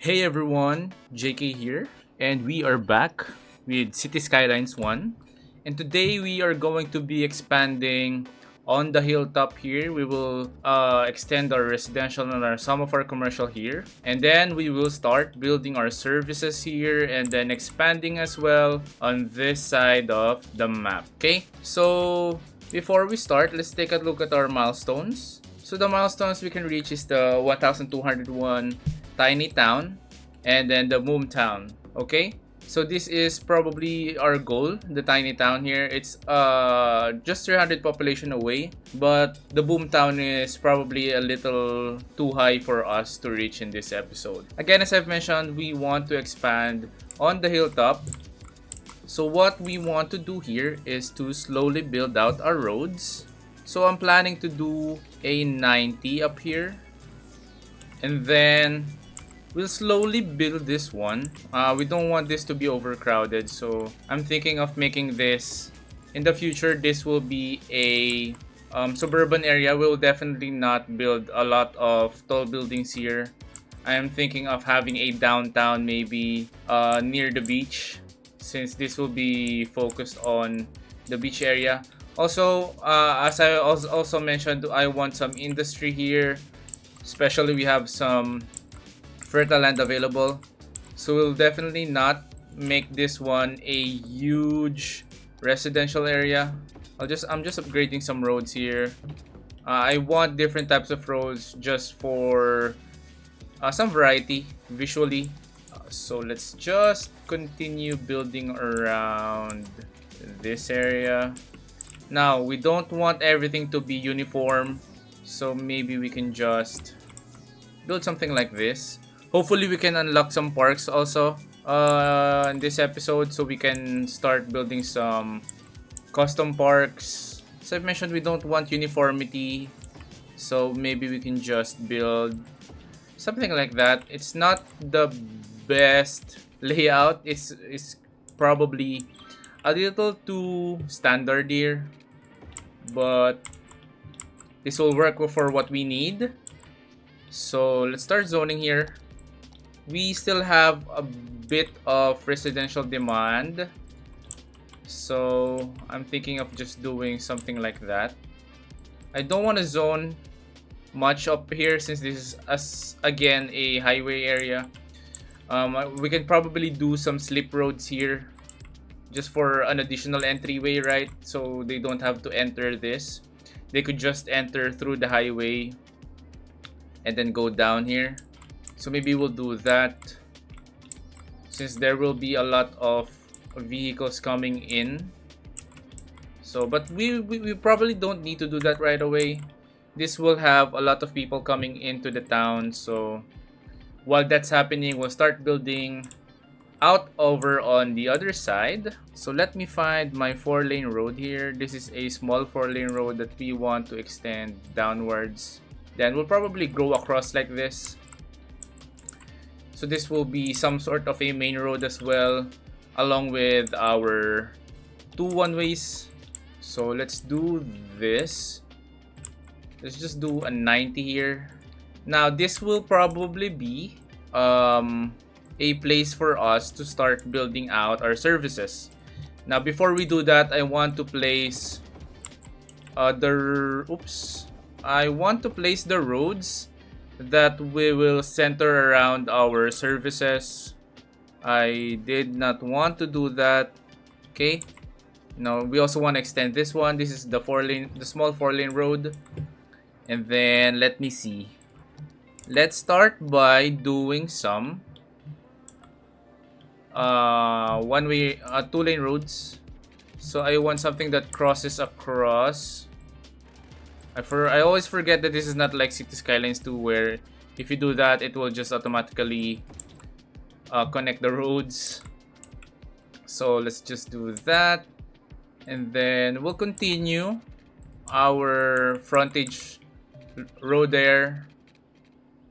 Hey everyone, JK here, and we are back with City Skylines 1. And today we are going to be expanding on the hilltop here. We will extend our residential and some of our commercial here. And then we will start building our services here and then expanding as well on this side of the map. Okay, so before we start, let's take a look at our milestones. So the milestones we can reach is the 1201 tiny town and then the boom town. Okay, so this is probably our goal, the tiny town here. It's just 300 population away, but the boom town is probably a little too high for us to reach in this episode. Again, as I've mentioned, we want to expand on the hilltop. So what we want to do here is to slowly build out our roads. So I'm planning to do a 90 up here, and then we'll slowly build this one. We don't want this to be overcrowded, so I'm thinking of making this, in the future, this will be a suburban area. We'll definitely not build a lot of tall buildings here. I am thinking of having a downtown, maybe near the beach, since this will be focused on the beach area. Also, as I also mentioned, I want some industry here. Especially we have some fertile land available, so we'll definitely not make this one a huge residential area. I'm just upgrading some roads here. I want different types of roads just for some variety visually. So let's just continue building around this area. Now we don't want everything to be uniform, so maybe we can just build something like this. Hopefully we can unlock some parks also in this episode, so we can start building some custom parks. As I've mentioned, we don't want uniformity, so maybe we can just build something like that. It's not the best layout. It's probably a little too standard here, but this will work for what we need. So let's start zoning here. We still have a bit of residential demand, so I'm thinking of just doing something like that. I don't want to zone much up here since this is again a highway area. We can probably do some slip roads here just for an additional entryway, right? So they don't have to enter this. They could just enter through the highway and then go down here. So maybe we'll do that, since there will be a lot of vehicles coming in. So, but we probably don't need to do that right away. This will have a lot of people coming into the town. So while that's happening, we'll start building out over on the other side. So let me find my 4-lane road here. This is a small 4-lane road that we want to extend downwards. Then we'll probably go across like this. So this will be some sort of a main road as well, along with our 2 one-ways. So let's do this. Let's just do a 90 here. Now this will probably be a place for us to start building out our services. Now before we do that, I want to place the roads that we will center around our services. I did not want to do that. Okay. Now we also want to extend this one. This is the small 4-lane road. And then let me see. Let's start by doing some 2-lane roads. So I want something that crosses across. I always forget that this is not like City Skylines 2, where if you do that, it will just automatically connect the roads. So let's just do that. And then we'll continue our frontage road there.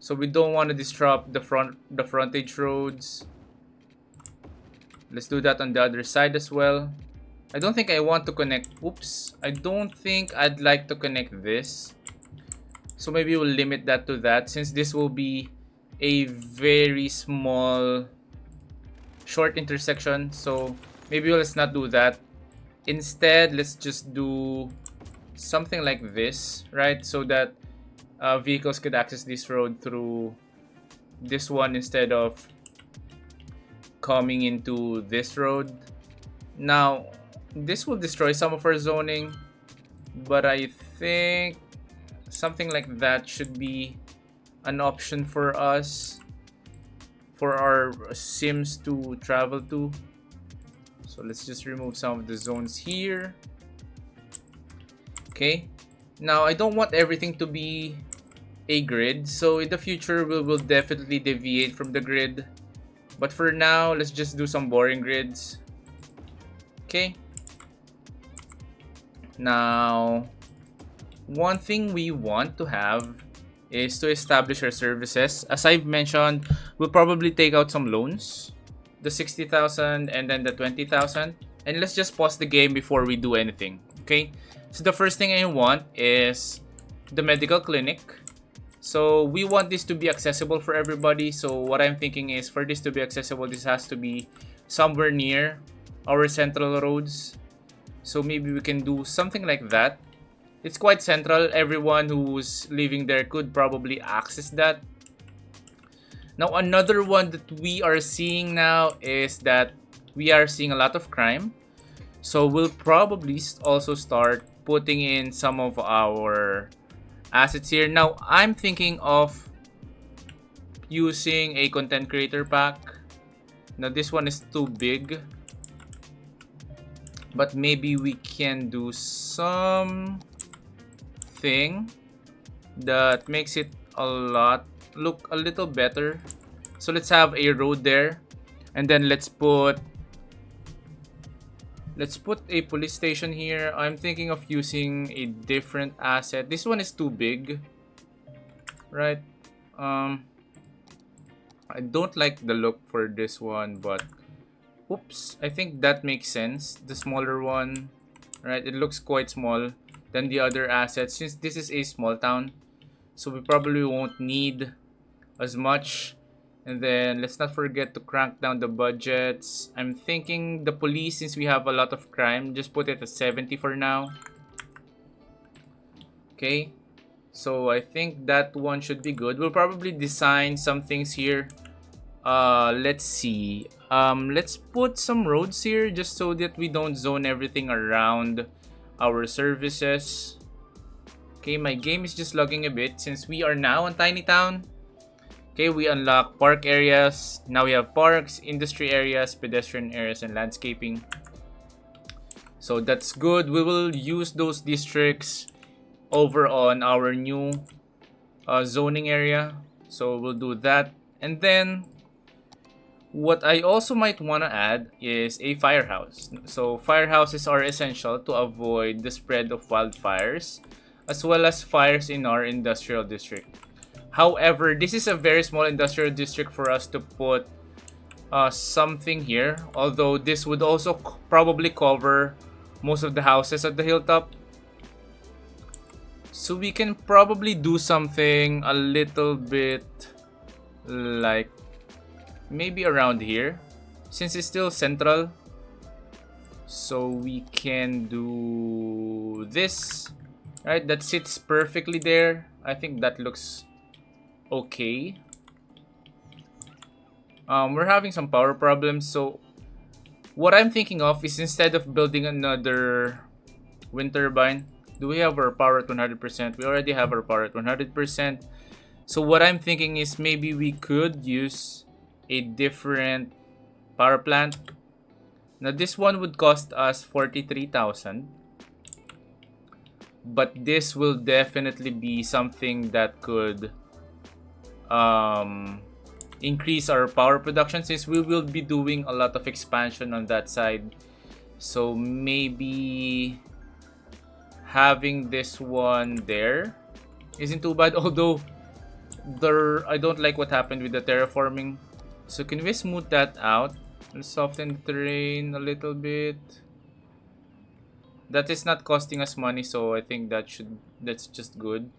So we don't want to disrupt the frontage roads. Let's do that on the other side as well. I don't think I want to connect. I don't think I'd like to connect this. So maybe we'll limit that to that, since this will be a very small short intersection, so maybe let's not do that. Instead, let's just do something like this, right? So that vehicles could access this road through this one instead of coming into this road. Now, this will destroy some of our zoning, but I think something like that should be an option for us, for our sims to travel to. So let's just remove some of the zones here. Okay. Now, I don't want everything to be a grid, so in the future we will definitely deviate from the grid. But for now, let's just do some boring grids. Okay. Now, one thing we want to have is to establish our services. As I've mentioned, we'll probably take out some loans. The 60,000 and then the 20,000. And let's just pause the game before we do anything. Okay? So the first thing I want is the medical clinic. So we want this to be accessible for everybody. So what I'm thinking is, for this to be accessible, this has to be somewhere near our central roads. So maybe we can do something like that. It's quite central. Everyone who's living there could probably access that. Now, another one that we are seeing now is that we are seeing a lot of crime. So we'll probably also start putting in some of our assets here. Now, I'm thinking of using a content creator pack. Now, this one is too big, but maybe we can do something that makes it look a little better. So let's have a road there, and then let's put a police station here. I'm thinking of using a different asset. This one is too big, right? I don't like the look for this one, but oops, I think that makes sense. The smaller one, right? It looks quite small than the other assets since this is a small town. So we probably won't need as much. And then let's not forget to crank down the budgets. I'm thinking the police, since we have a lot of crime, just put it at 70 for now. Okay. So I think that one should be good. We'll probably design some things here. Let's see. Let's put some roads here just so that we don't zone everything around our services. Okay, my game is just lagging a bit since we are now on Tiny Town. Okay, we unlock park areas. Now we have parks, industry areas, pedestrian areas, and landscaping. So that's good. We will use those districts over on our new zoning area. So we'll do that. And then what I also might want to add is a firehouse. So firehouses are essential to avoid the spread of wildfires, as well as fires in our industrial district. However, this is a very small industrial district for us to put something here. Although this would also probably cover most of the houses at the hilltop. So we can probably do something a little bit like maybe around here. Since it's still central. So we can do this. Right, that sits perfectly there. I think that looks okay. We're having some power problems, so what I'm thinking of is, instead of building another wind turbine, do we have our power at 100%? We already have our power at 100%. So what I'm thinking is maybe we could use a different power plant. Now this one would cost us 43,000. But this will definitely be something that could increase our power production, since we will be doing a lot of expansion on that side. So maybe having this one there isn't too bad, although I don't like what happened with the terraforming. So can we smooth that out? Let's soften the terrain a little bit. That is not costing us money, so I think that's just good.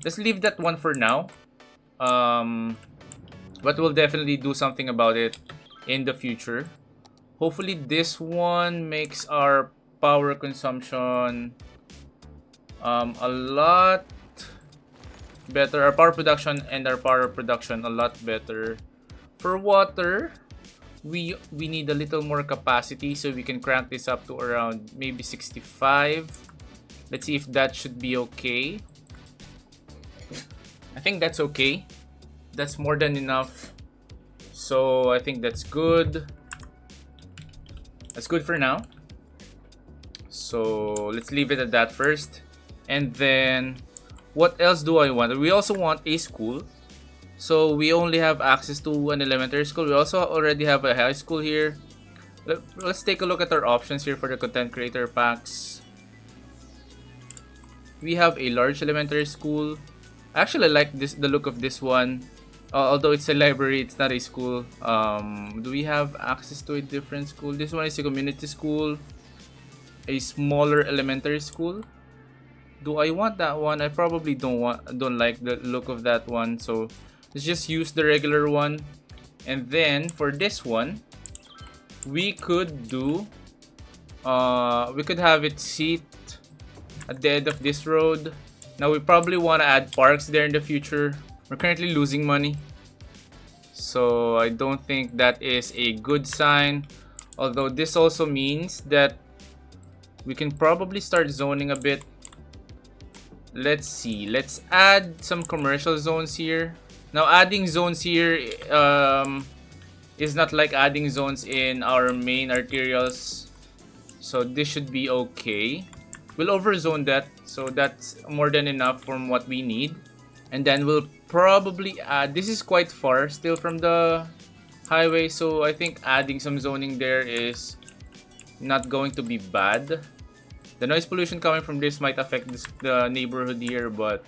Let's leave that one for now. but we'll definitely do something about it in the future. Hopefully this one makes our power consumption a lot better, our power production and our power production a lot better. For water, we need a little more capacity, so we can crank this up to around maybe 65. Let's see if that should be okay. I think that's okay. That's more than enough. So I think that's good. That's good for now. So let's leave it at that first. And then what else do I want? We also want a school. So we only have access to an elementary school. We also already have a high school here. Let's take a look at our options here for the content creator packs. We have a large elementary school. I actually like the look of this one. Although it's a library, it's not a school. Do we have access to a different school? This one is a community school. A smaller elementary school. Do I want that one? I probably don't like the look of that one. So let's just use the regular one. And then for this one, we could do we could have it seat at the end of this road. Now we probably want to add parks there in the future. We're currently losing money, so I don't think that is a good sign. Although this also means that we can probably start zoning a bit. Let's see. Let's add some commercial zones here. Now adding zones here is not like adding zones in our main arterials. So this should be okay. We'll overzone that. So that's more than enough from what we need. And then we'll probably add... This is quite far still from the highway. So I think adding some zoning there is not going to be bad. The noise pollution coming from this might affect the neighborhood here, but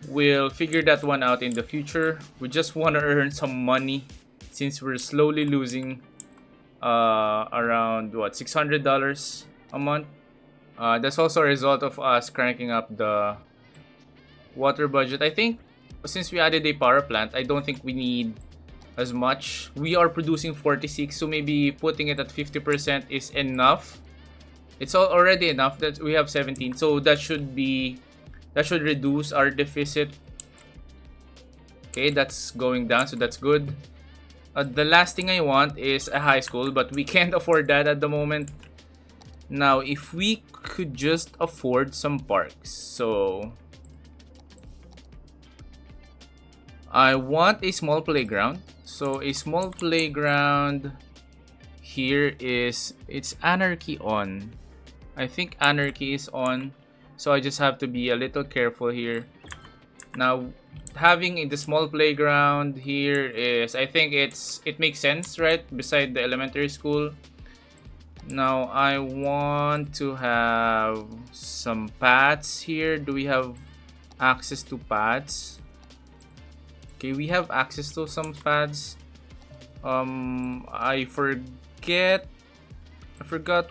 we'll figure that one out in the future. We just want to earn some money since we're slowly losing around what, $600 a month. That's also a result of us cranking up the water budget. I think since we added a power plant, I don't think we need as much. We are producing 46, so maybe putting it at 50% is enough. It's already enough that we have 17, so that should reduce our deficit. Okay, that's going down, so that's good. The last thing I want is a high school, but we can't afford that at the moment. Now, if we could just afford some parks. So I want a small playground. So a small playground here is, it's anarchy on. I think anarchy is on. So I just have to be a little careful here. Now, having the small playground here is, I think it makes sense, right? Beside the elementary school. Now, I want to have some paths here. Do we have access to paths? Okay, we have access to some paths. I forgot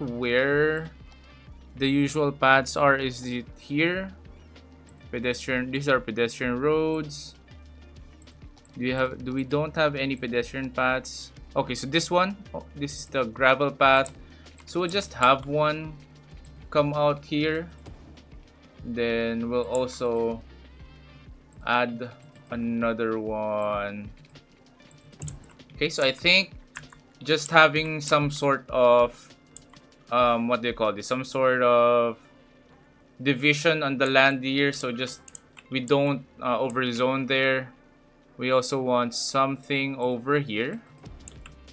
where the usual paths are. Is it here? Pedestrian. These are pedestrian roads. We don't have any pedestrian paths. Okay, so this one, this is the gravel path. So we'll just have one come out here. Then we'll also add another one. Okay, so I think just having some sort of what do you call this? Some sort of division on the land here, so just we don't overzone there. We also want something over here.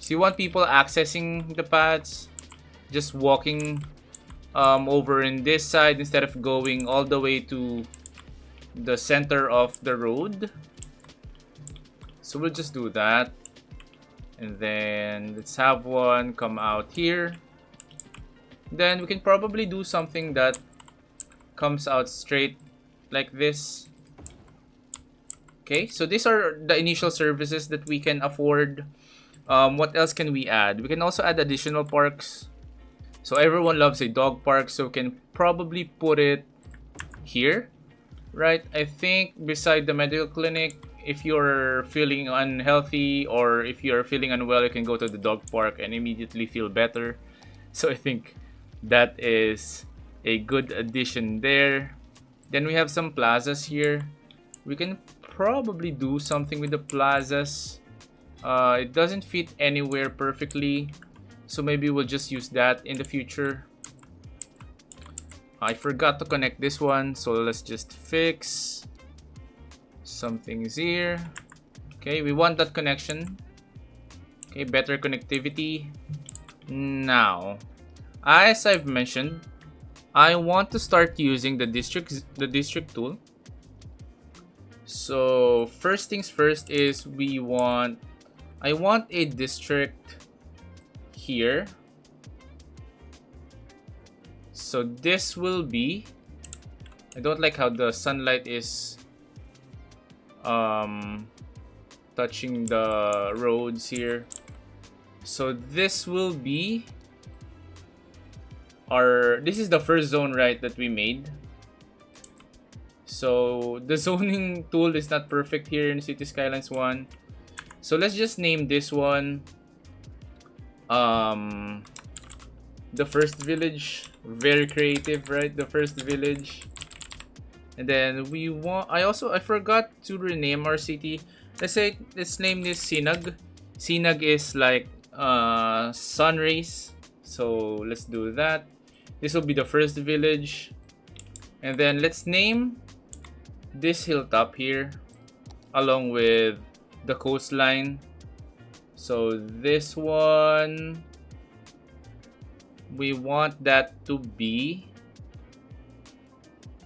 So you want people accessing the paths, just walking over in this side instead of going all the way to the center of the road. So we'll just do that. And then let's have one come out here. Then we can probably do something that comes out straight like this. Okay, so these are the initial services that we can afford. What else can we add? We can also add additional parks. So everyone loves a dog park, so we can probably put it here, right? I think beside the medical clinic, if you're feeling unhealthy or if you're feeling unwell, you can go to the dog park and immediately feel better. So I think that is a good addition there. Then we have some plazas here. We can probably do something with the plazas. It doesn't fit anywhere perfectly, so maybe we'll just use that in the future. I forgot to connect this one, so let's just fix some things here. Okay, we want that connection. Okay, better connectivity. Now, as I've mentioned, I want to start using the district tool. So first things first is I want a district here. So this will be, I don't like how the sunlight is touching the roads here. So this will be this is the first zone, right, that we made. So the zoning tool is not perfect here in City Skylines 1. So let's just name this one the first village. Very creative, right? The first village. And then I forgot to rename our city. Let's name this Sinag. Sinag is like sun rays. So let's do that. This will be the first village. And then let's name this hilltop here along with the coastline. So this one, we want that to be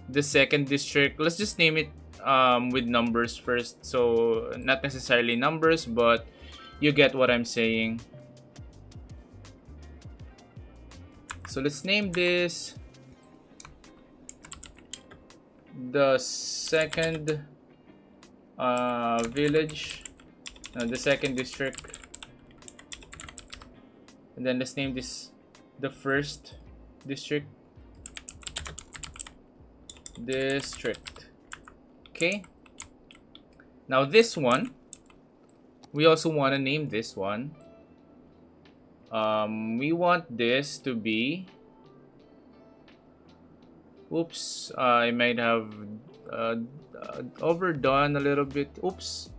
the second district. Let's just name it with numbers first. So not necessarily numbers, but you get what I'm saying. So let's name this the second village, the second district. And then let's name this the first district. Okay. Now this one, we also want to name this one. We want this to be, oops, I might have overdone a little bit. Oops.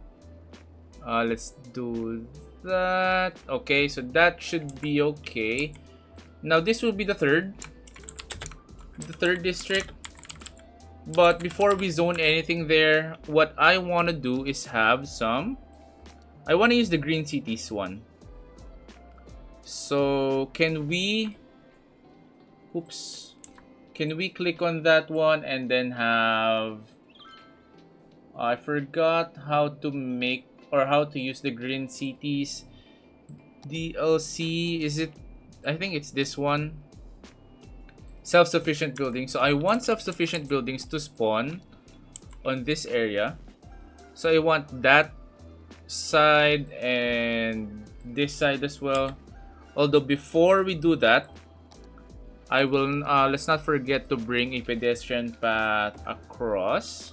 Let's do that. Okay, so that should be okay. Now this will be the third district. But before we zone anything there, what I want to do is have I want to use the green cities one. So can we click on that one and then have, I forgot how to make or how to use the green cities DLC. Is it, I think it's this one. Self-sufficient buildings. So I want self-sufficient buildings to spawn on this area. So I want that side and this side as well. Although before we do that, I will let's not forget to bring a pedestrian path across.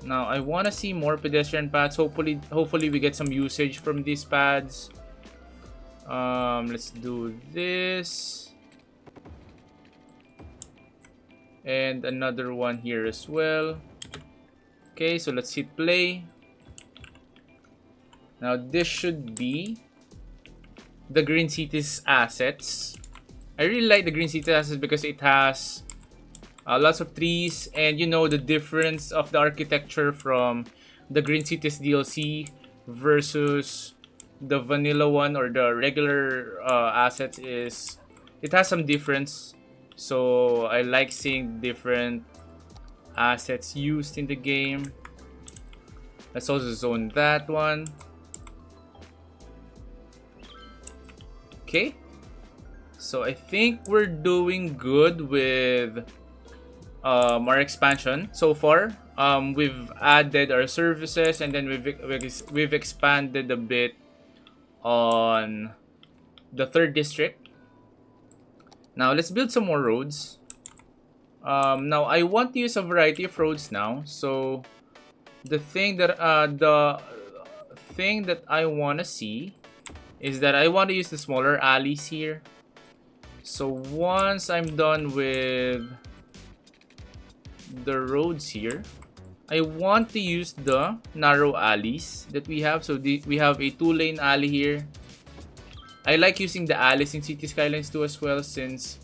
Now I want to see more pedestrian paths. Hopefully we get some usage from these paths. Let's do this. And another one here as well. Okay, so let's hit play. Now this should be the Green Cities assets. I really like the Green Cities assets because it has lots of trees, and you know the difference of the architecture from the Green Cities DLC versus the vanilla one or the regular assets is it has some difference. So I like seeing different assets used in the game. Let's also zone that one. Okay, so I think we're doing good with our expansion so far. We've added our services, and then we've expanded a bit on the third district. Now let's build some more roads. Now I want to use a variety of roads now. So the thing that I want to see is that I want to use the smaller alleys here. So once I'm done with the roads here, I want to use the narrow alleys that we have. So we have a 2-lane alley here. I like using the alleys in City Skylines 2 as well, since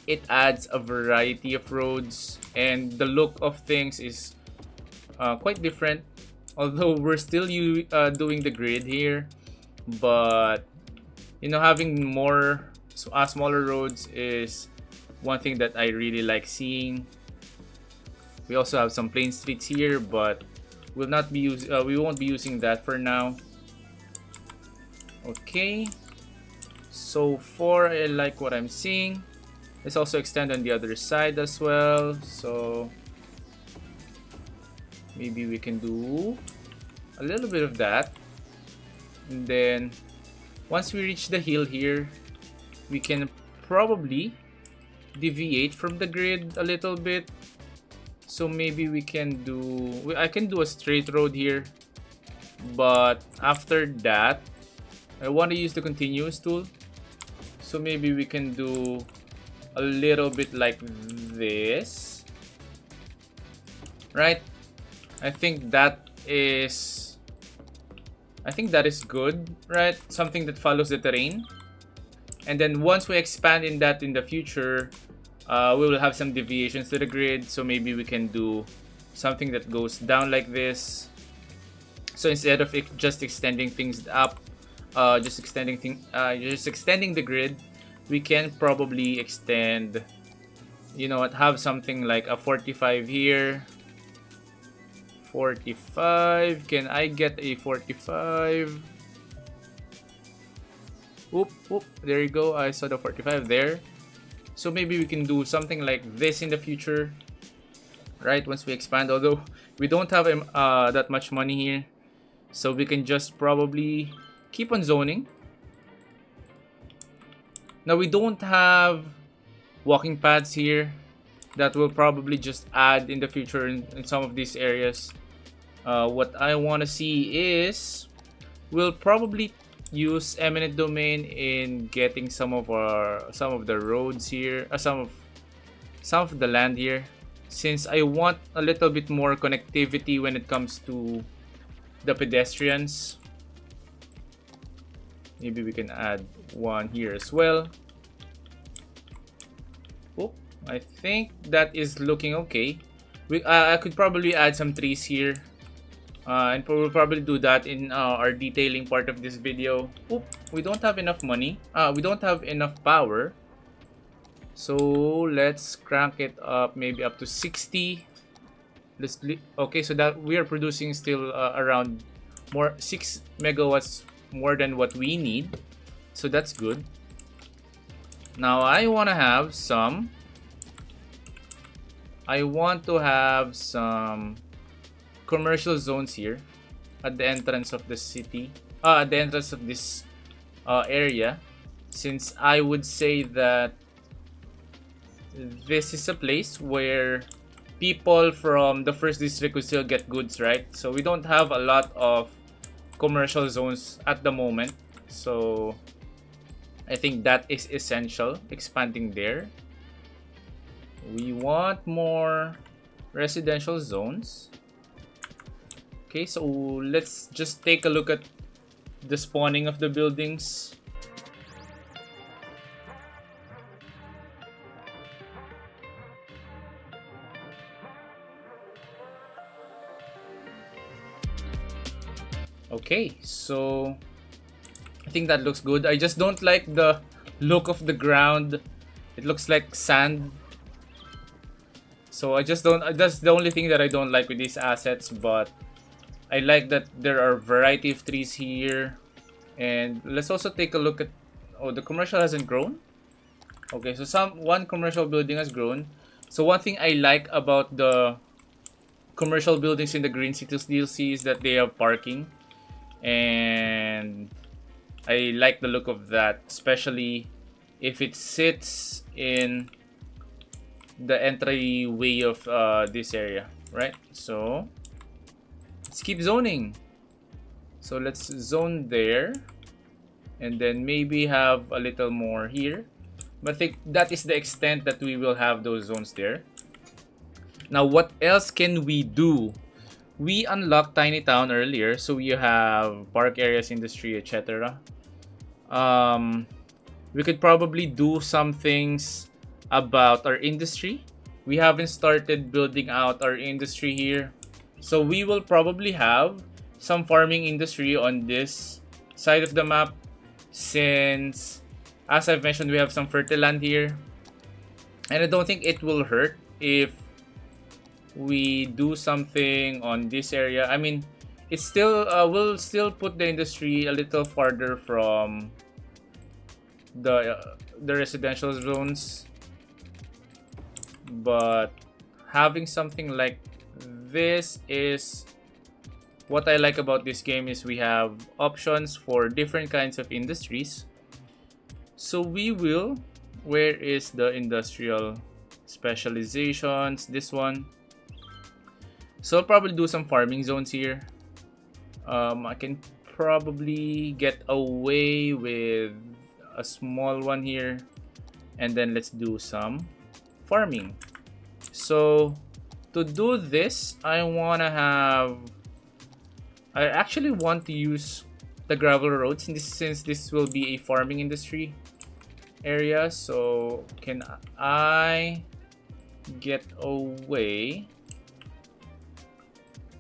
it adds a variety of roads and the look of things is quite different. Although we're still doing the grid here, but having more smaller roads is one thing that I really like seeing. We also have some plain streets here, but we won't be using that for now. Okay, so far I like what I'm seeing. Let's also extend on the other side as well. So maybe we can do a little bit of that, and then once we reach the hill here, we can probably deviate from the grid a little bit. So maybe I can do a straight road here, but after that I want to use the continuous tool. So maybe we can do a little bit like this, right? I think that is good, right? Something that follows the terrain. And then once we expand in that in the future, we will have some deviations to the grid. So maybe we can do something that goes down like this. So instead of just extending things up, just extending the grid, we can probably extend, have something like a 45 here. 45. Can I get a 45? Oop, there you go. I saw the 45 there. So maybe we can do something like this in the future, right? Once we expand, although we don't have that much money here, so we can just probably keep on zoning. Now we don't have walking paths here. That will probably just add in the future in some of these areas. What I want to see is we'll probably use eminent domain in getting some of the roads here, some of the land here, since I want a little bit more connectivity when it comes to the pedestrians. Maybe we can add one here as well. Oh, I think that is looking okay. I could probably add some trees here. And we'll probably do that in our detailing part of this video. Oop, we don't have enough money. We don't have enough power. So let's crank it up, maybe up to 60. Okay, so that we are producing still around 6 megawatts more than what we need. So that's good. Now I want to have some commercial zones here at the entrance of the city, at the entrance of this area, since I would say that this is a place where people from the first district will still get goods, right? So we don't have a lot of commercial zones at the moment, so I think that is essential, expanding there. We want more residential zones. Okay, so let's just take a look at the spawning of the buildings. Okay, so I think that looks good. I just don't like the look of the ground. It looks like sand. So I just don't, that's the only thing that I don't like with these assets, but I like that there are a variety of trees here. And let's also take a look at, oh, the commercial hasn't grown. Okay, so one commercial building has grown. So one thing I like about the commercial buildings in the Green Cities DLC is that they have parking. And I like the look of that, especially if it sits in the entryway of this area, right? So let's keep zoning. So let's zone there, and then maybe have a little more here. But I think that is the extent that we will have those zones there. Now, what else can we do? We unlocked Tiny Town earlier, so we have park areas, industry, etc. We could probably do some things about our industry. We haven't started building out our industry here. So we will probably have some farming industry on this side of the map, since, as I've mentioned, we have some fertile land here. And I don't think it will hurt if we do something on this area. I mean, it's still we'll still put the industry a little farther from the residential zones, but having something like this is what I like about this game. Is we have options for different kinds of industries. So we will, where is the industrial specializations? This one. So I'll probably do some farming zones here. I can probably get away with a small one here, and then let's do some farming. So to do this, I actually want to use the gravel roads since this will be a farming industry area. So can I get away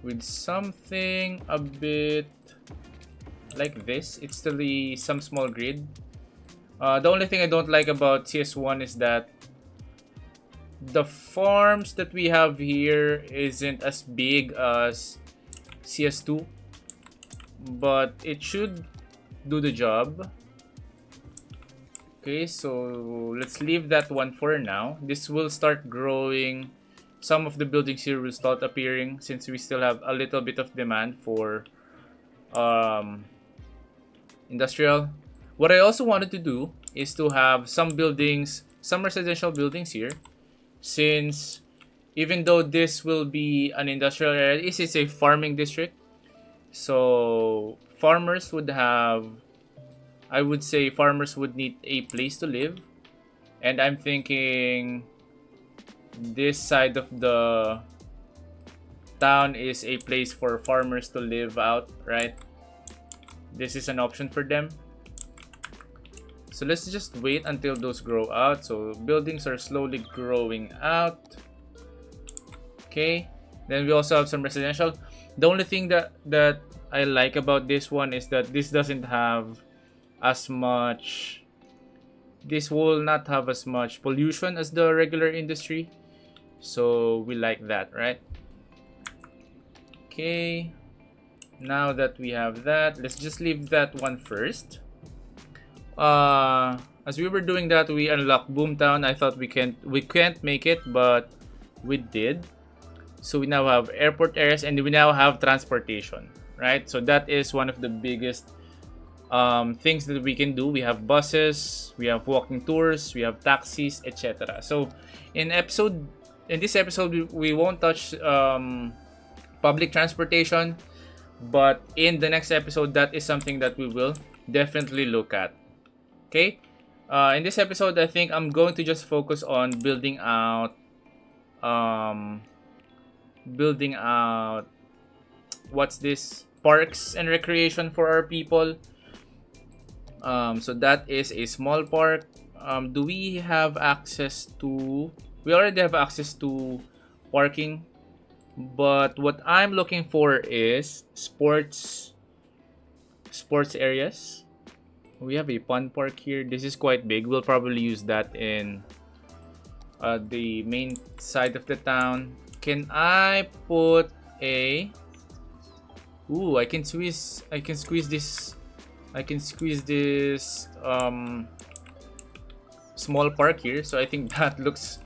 with something a bit like this? It's still some small grid. The only thing I don't like about CS1 is that the farms that we have here isn't as big as CS2, but it should do the job. Okay, so let's leave that one for now. This will start growing. Some of the buildings here will start appearing since we still have a little bit of demand for industrial. What I also wanted to do is to have some buildings, some residential buildings here, since even though this will be an industrial area, this is a farming district. So farmers would have, I would say farmers would need a place to live. And I'm thinking this side of the town is a place for farmers to live out, right? This is an option for them. So let's just wait until those grow out. So buildings are slowly growing out. Okay. Then we also have some residential. The only thing that I like about this one is that this doesn't have as much. This will not have as much pollution as the regular industry. So we like that, right? Okay. Now that we have that, let's just leave that one first. As we were doing that, we unlocked Boomtown. I thought we can't make it, but we did. So we now have airport areas, and we now have transportation, right? So that is one of the biggest things that we can do. We have buses, we have walking tours, we have taxis, etc. So in this episode, we won't touch public transportation, but in the next episode, that is something that we will definitely look at. Okay, in this episode, I think I'm going to just focus on building out what's this, parks and recreation for our people. So that is a small park. Do we have access to? We already have access to parking, but what I'm looking for is sports areas. We have a fun park here. This is quite big. We'll probably use that in the main side of the town. Can I put a? Ooh, I can squeeze this. I can squeeze this small park here. So I think that looks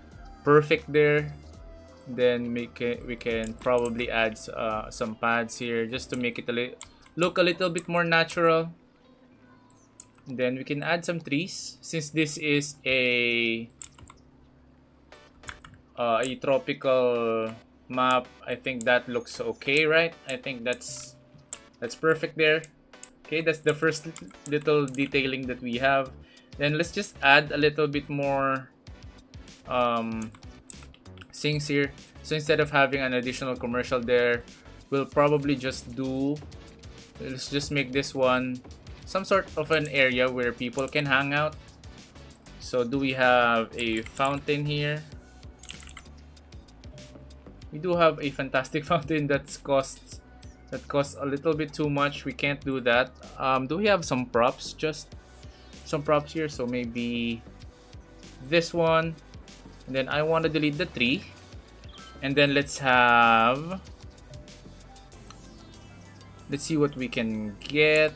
perfect there. Then we can probably add some pads here just to make it look a little bit more natural. Then we can add some trees since this is a tropical map. I think that looks okay, right? I think that's perfect there. Okay, that's the first little detailing that we have. Then let's just add a little bit more things here. So instead of having an additional commercial there, we'll probably just do, let's just make this one some sort of an area where people can hang out. So do we have a fountain here? We do have a fantastic fountain that costs a little bit too much. We can't do that. Do we have some props? Just some props here. So maybe this one. And then I want to delete the tree. And then let's see what we can get.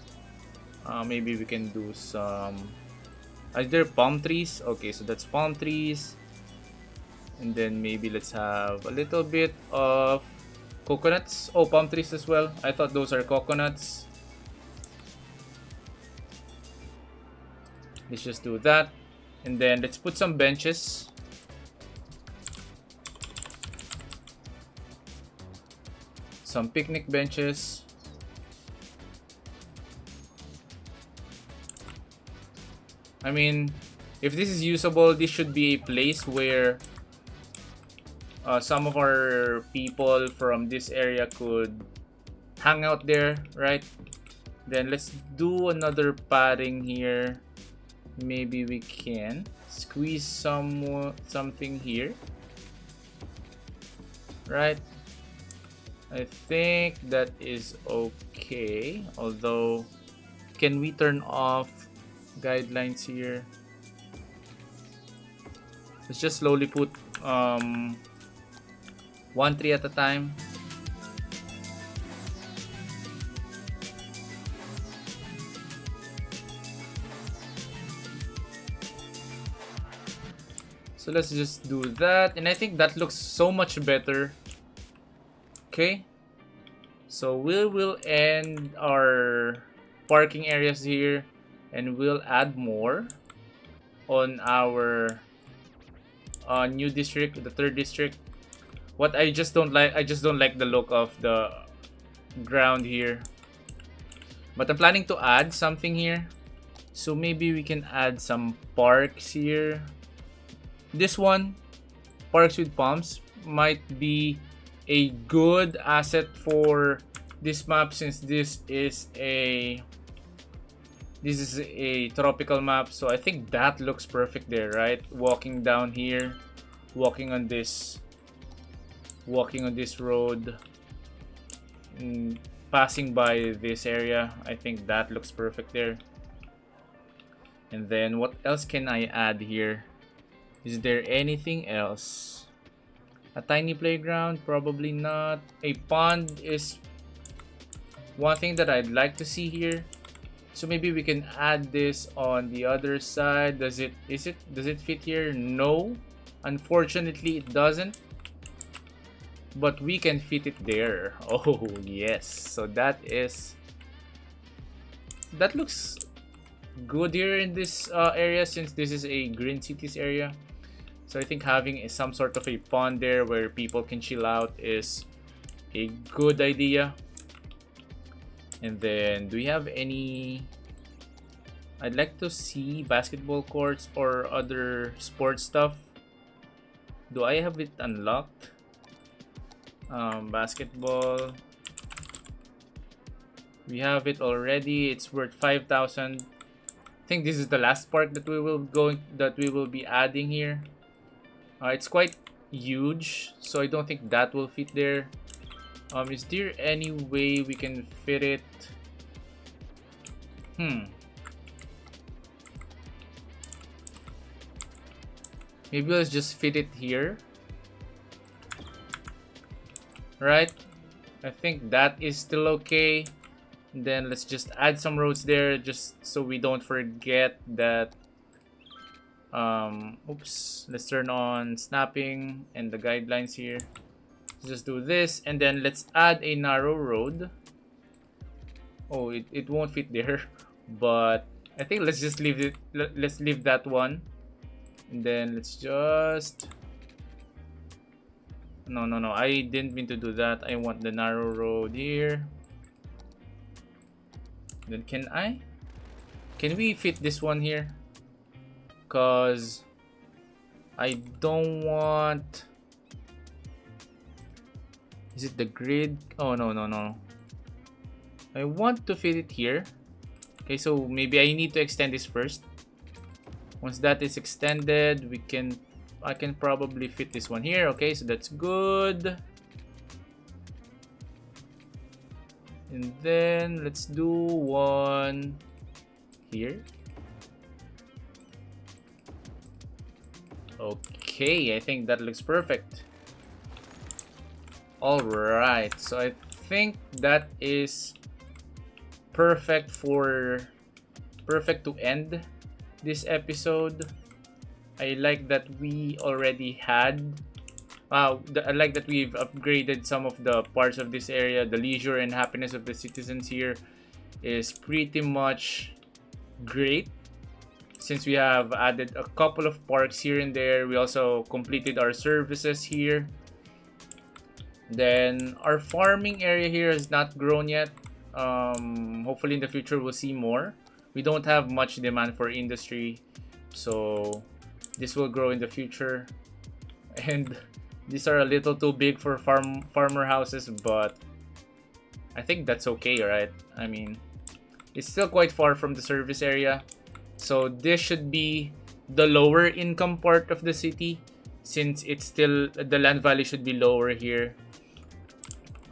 Maybe we can do some. Is there palm trees? Okay, so that's palm trees. And then maybe let's have a little bit of coconuts. Oh, palm trees as well. I thought those are coconuts. Let's just do that. And then let's put some benches. Some picnic benches. I mean, if this is usable, this should be a place where some of our people from this area could hang out there, right? Then let's do another padding here. Maybe we can squeeze something here, right? I think that is okay. Although, can we turn off guidelines here? Let's just slowly put one tree at a time. So let's just do that, and I think that looks so much better. Okay, so we will end our parking areas here, and we'll add more on our new district, the third district. What I just don't like the look of the ground here. But I'm planning to add something here. So maybe we can add some parks here. This one, parks with palms, might be a good asset for this map, since this is a tropical map. So I think that looks perfect there, right? Walking down here, walking on this road, passing by this area. I think that looks perfect there. And then what else can I add here? Is there anything else? A tiny playground? Probably not. A pond is one thing that I'd like to see here. So maybe we can add this on the other side. Does it fit here? No. Unfortunately, it doesn't. But we can fit it there. Oh, yes. So that looks good here in this area, since this is a Green Cities area. So I think having some sort of a pond there where people can chill out is a good idea. And then, do we have any? I'd like to see basketball courts or other sports stuff. Do I have it unlocked? Basketball. We have it already. It's worth 5,000. I think this is the last park that we will be adding here. It's quite huge, so I don't think that will fit there. Is there any way we can fit it? Maybe let's just fit it here. Right? I think that is still okay. Then let's just add some roads there, just so we don't forget that. Oops, let's turn on snapping and the guidelines here. Let's just do this, and then let's add a narrow road. Oh, it won't fit there, but I think let's just leave it. Let's leave that one, and then let's just No, no, no. I didn't mean to do that. I want the narrow road here. Then can I? Can we fit this one here? Cause I don't want... Is it the grid? Oh, no, no, no. I want to fit it here. Okay, so maybe I need to extend this first. Once that is extended, I can probably fit this one here. Okay, so that's good. And then let's do one here. Okay, I think that looks perfect. Alright, so I think that is perfect to end this episode. I like that we already had I like that we've upgraded some of the parts of this area. The leisure and happiness of the citizens here is pretty much great, since we have added a couple of parks here and there. We also completed our services here. Then our farming area here has not grown yet. Hopefully in the future we'll see more. We don't have much demand for industry, so this will grow in the future. And these are a little too big for farmer houses, but I think that's okay, right? I mean, it's still quite far from the service area, so this should be the lower income part of the city, since it's still, the land value should be lower here.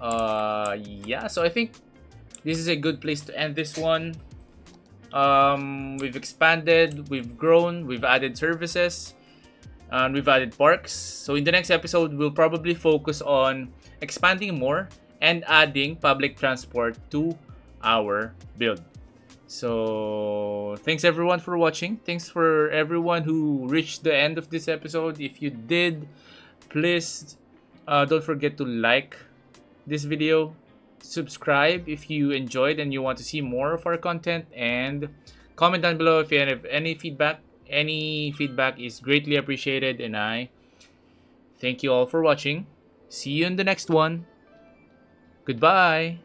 Yeah, so I think this is a good place to end this one. We've expanded, we've grown, we've added services, and we've added parks. So in the next episode, we'll probably focus on expanding more and adding public transport to our build. So thanks everyone for watching. Thanks for everyone who reached the end of this episode. If you did, please don't forget to like this video, subscribe if you enjoyed and you want to see more of our content, and comment down below if you have any feedback. Any feedback is greatly appreciated, and I thank you all for watching. See you in the next one. Goodbye.